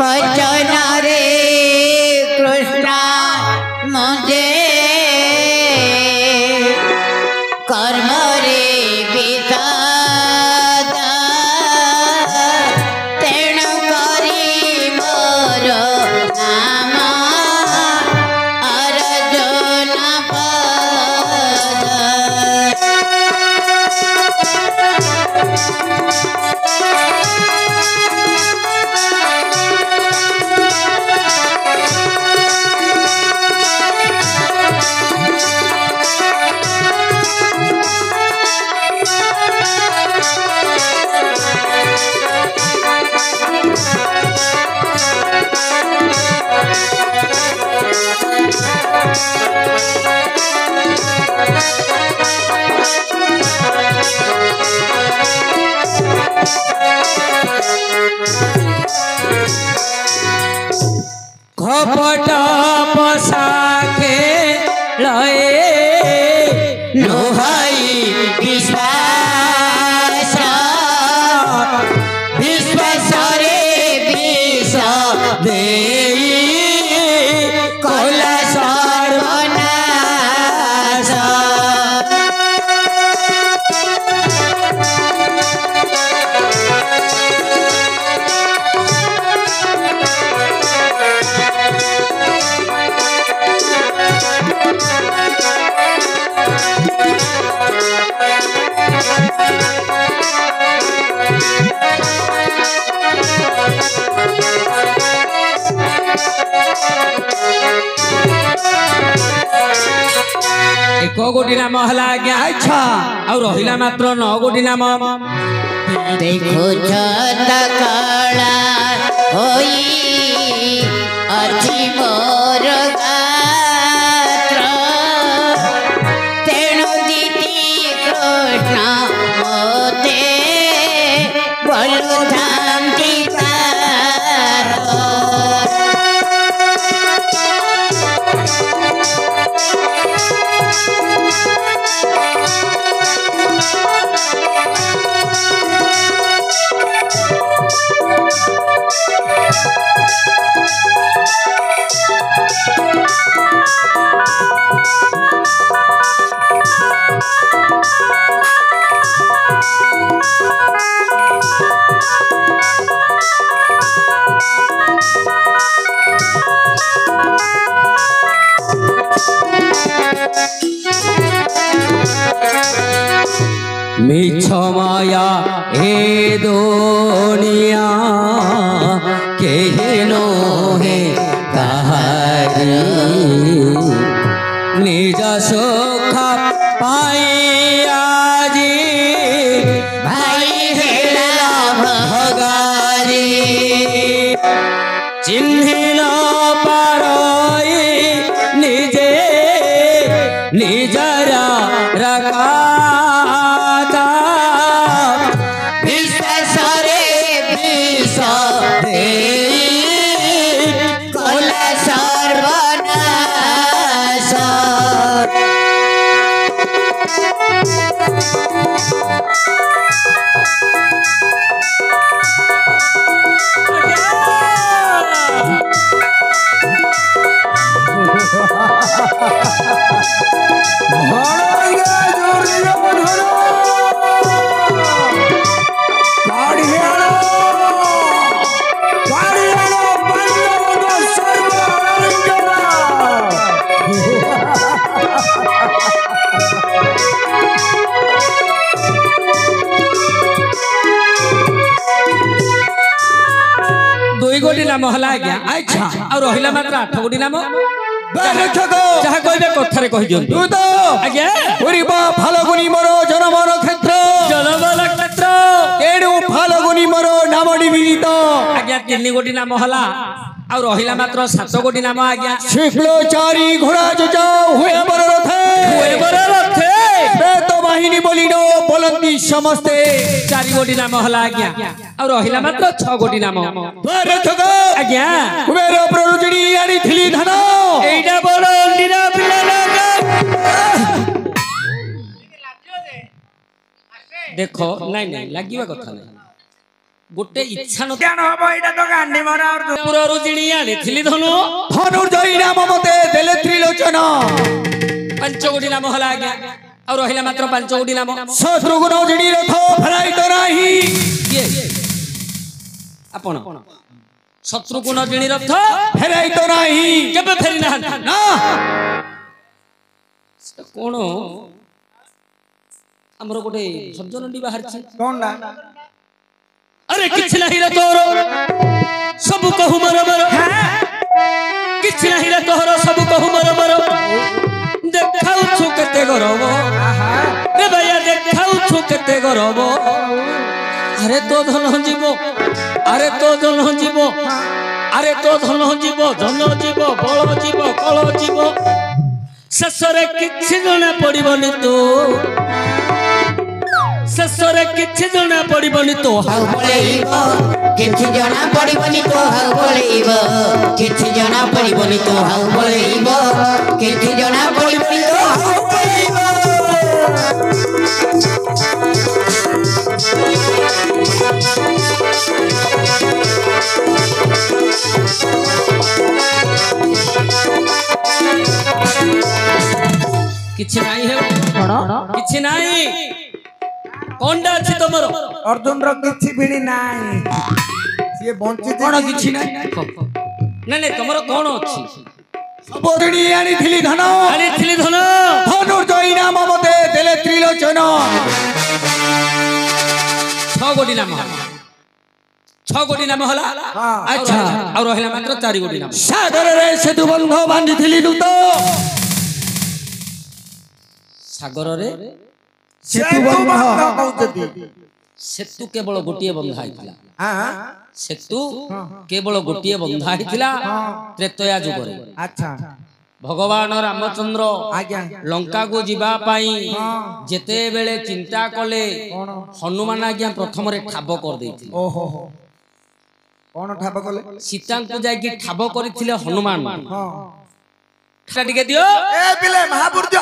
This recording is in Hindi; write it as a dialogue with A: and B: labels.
A: वचन रे कृष्ण मुझे कर्म रे विषाद तेणु करी मोर नाम अर्जुन पद।
B: घपट पशाखे लए
A: लोहाई विश्वास विश्वासरे विष देई कला सर्वनाश।
B: एक गोटी नाम हला आज्ञा अच्छा और रहिला मात्र 9 गोटी नाम।
A: देखो छत कला होई अछि मोर गात्र तेणु दीति कृष्ण मोते बोलु धाम
B: मिछ माया हे दुनिया केहनो हे कहारी निज सुख पाई आजी
A: भाई हेला भगारी
B: चिन्हिल पारई निजे निजरा रखा
A: कला सर्वनाश।
B: दुई गोटी नाम हला आज्ञा अच्छा और रहिला मात्र 8 गोटी नाम। जहा कहबे कथारे कहि दियंतु तू तो आज्ञा पुरी बा फाल्गुनी मोर जनमर क्षेत्र क्षेत्र एडु फाल्गुनी मोर नामडी विदित आज्ञा 3 गोटी नाम हला और रहिला मात्र 7 गोटी नाम आज्ञा।
C: शिखलो चारी घोड़ा जजा हुए बर रथे प्रेत बाहिनी बोलिनो बोलंदी समस्ते
B: 4 गोटी नाम हला आज्ञा और रहिला मात्र 6 गोटी नाम। आज्ञा
C: कुबेर प्ररुजनी आनी थिली धन
B: एइडा बड़ अंडीरा पिला देखो नहीं नहीं लागिवा कथा नहीं गोटे इच्छा न
D: ज्ञान हबो एटा तो गांधी मरा और
B: पुररु जिणी आनिथिली धनु
C: धनुर्जयी नाम मते देले त्रिलोचन
B: पंच गोटी नाम हला आज्ञा और रहिला मात्र पंच गोटी नाम
C: शत्रुघ्न जिणी रथ फेराई तो नाही
B: किए आपण शत्रुघ्न जिणी रथ
C: फेराई तो नाही
B: केबे फेरी ना
C: ना
B: कोन हमरो गोटे सज्जनडी बाहर छी
D: कौन ना
B: अरे किछ नहीं रे तोर सब कहू मर मर किछ नहीं रे तोर सब कहू मर मर देखाउ छु केते गरब रे भैया देखाउ छु केते गरब अरे तो धन जीवो अरे तो धन जीवो अरे तो धन जीवो बल जीवो कल जीवो शेषरे किछ जणा पड़िबनी तो शेषरे किछ जणा पड़िबनी तो
A: हाउ पळेइबो किछि जणा पड़िबनी तो हाउ पळेइबो किछि जणा पड़िबनी तो हाउ पळेइबो किछि जणा पड़िबनी तो हाउ पळेइबो
B: किछि नाही हे किछि नाही कोंडा अछि तमरो
D: अर्जुन रो किछि भिड़ी नाही सिए बंची
C: कोन किछि नाही
B: नै नै तमरो कोन अछि
C: सबोदिनी आनिथिली धन
B: आनिथिली धन
C: धनुर्जयी नाम मते देले त्रिलोचन
B: 6 गोटी नाम 6 गोटी नाम हला अच्छा और रहला मात्र 4 गोटी नाम
C: सागर रे सेतु बंध बांधिथिली दूत
B: सागर रे
C: सेतु बंध
D: कहउतती
B: सेतु केवल गोटिए बंधा आइथिला
D: हां
B: सेतु केवल गोटिए बंधा आइथिला त्रेतया जुग रे
D: अच्छा
B: भगवान रामचंद्र
D: आज्ञा
B: लंका को जीवा पाई जेते बेले चिंता कले हनुमान आज्ञा प्रथम रे ठाब कर देथिले
D: ओहो कोन ठाब कले
B: सीता को जाई कि ठाब करथिले हनुमान
D: हां
B: टा टिके दियो
D: ए पिले महापुरुष